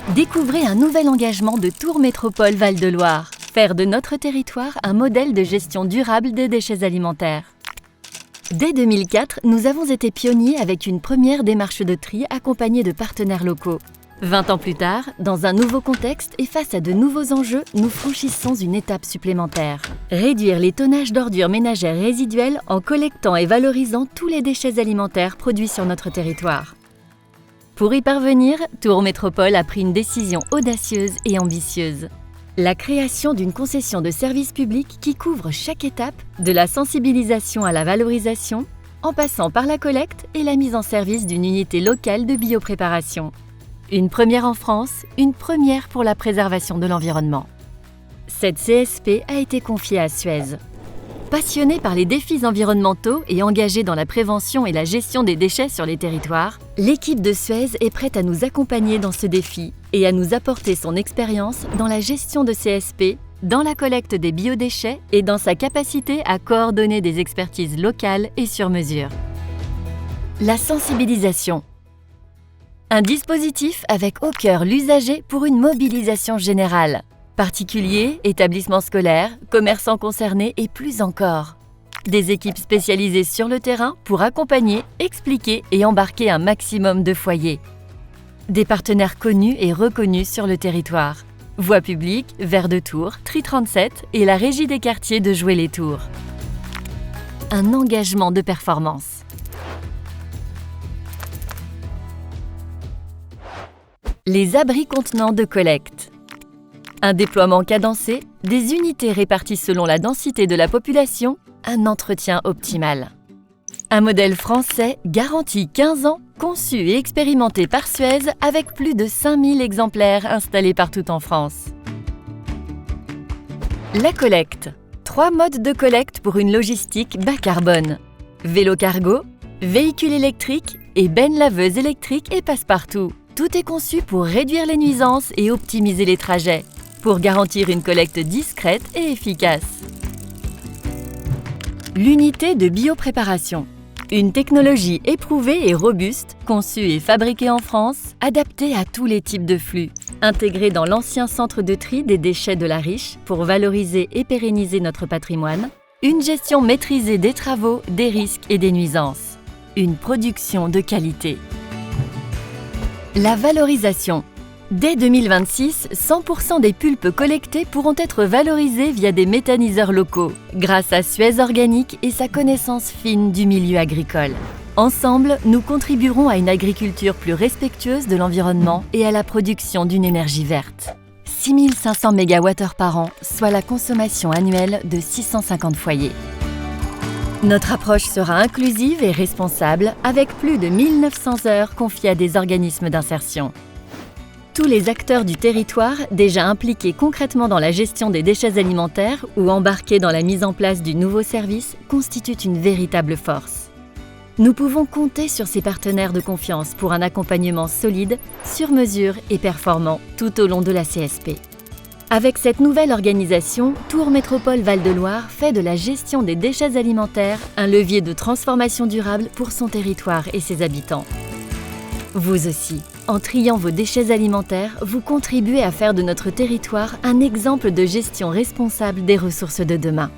Découvrez un nouvel engagement de Tours Métropole Val-de-Loire. Faire de notre territoire un modèle de gestion durable des déchets alimentaires. Dès 2004, nous avons été pionniers avec une première démarche de tri accompagnée de partenaires locaux. 20 ans plus tard, dans un nouveau contexte et face à de nouveaux enjeux, nous franchissons une étape supplémentaire. Réduire les tonnages d'ordures ménagères résiduelles en collectant et valorisant tous les déchets alimentaires produits sur notre territoire. Pour y parvenir, Tours Métropole a pris une décision audacieuse et ambitieuse. La création d'une concession de service public qui couvre chaque étape, de la sensibilisation à la valorisation, en passant par la collecte et la mise en service d'une unité locale de biopréparation. Une première en France, une première pour la préservation de l'environnement. Cette CSP a été confiée à Suez. Passionnée par les défis environnementaux et engagée dans la prévention et la gestion des déchets sur les territoires, l'équipe de Suez est prête à nous accompagner dans ce défi et à nous apporter son expérience dans la gestion de CSP, dans la collecte des biodéchets et dans sa capacité à coordonner des expertises locales et sur mesure. La sensibilisation. Un dispositif avec au cœur l'usager pour une mobilisation générale. Particuliers, établissements scolaires, commerçants concernés et plus encore. Des équipes spécialisées sur le terrain pour accompagner, expliquer et embarquer un maximum de foyers. Des partenaires connus et reconnus sur le territoire. Voies publiques, Vert de Tours, Tri 37 et la Régie des quartiers de Joué-les-Tours. Un engagement de performance. Les abris contenants de collecte. Un déploiement cadencé, des unités réparties selon la densité de la population, un entretien optimal. Un modèle français garanti 15 ans, conçu et expérimenté par Suez avec plus de 5000 exemplaires installés partout en France. La collecte. 3 modes de collecte pour une logistique bas carbone. Vélo cargo, véhicule électrique et benne laveuse électrique et passe-partout. Tout est conçu pour réduire les nuisances et optimiser les trajets, pour garantir une collecte discrète et efficace. L'unité de biopréparation. Une technologie éprouvée et robuste, conçue et fabriquée en France, adaptée à tous les types de flux, intégrée dans l'ancien centre de tri des déchets de la Riche pour valoriser et pérenniser notre patrimoine, une gestion maîtrisée des travaux, des risques et des nuisances, une production de qualité. La valorisation. Dès 2026, 100% des pulpes collectées pourront être valorisées via des méthaniseurs locaux, grâce à Suez Organique et sa connaissance fine du milieu agricole. Ensemble, nous contribuerons à une agriculture plus respectueuse de l'environnement et à la production d'une énergie verte. 6500 MWh par an, soit la consommation annuelle de 650 foyers. Notre approche sera inclusive et responsable, avec plus de 1900 heures confiées à des organismes d'insertion. Tous les acteurs du territoire, déjà impliqués concrètement dans la gestion des déchets alimentaires ou embarqués dans la mise en place du nouveau service, constituent une véritable force. Nous pouvons compter sur ces partenaires de confiance pour un accompagnement solide, sur mesure et performant tout au long de la CSP. Avec cette nouvelle organisation, Tours Métropole Val-de-Loire fait de la gestion des déchets alimentaires un levier de transformation durable pour son territoire et ses habitants. Vous aussi, en triant vos déchets alimentaires, vous contribuez à faire de notre territoire un exemple de gestion responsable des ressources de demain.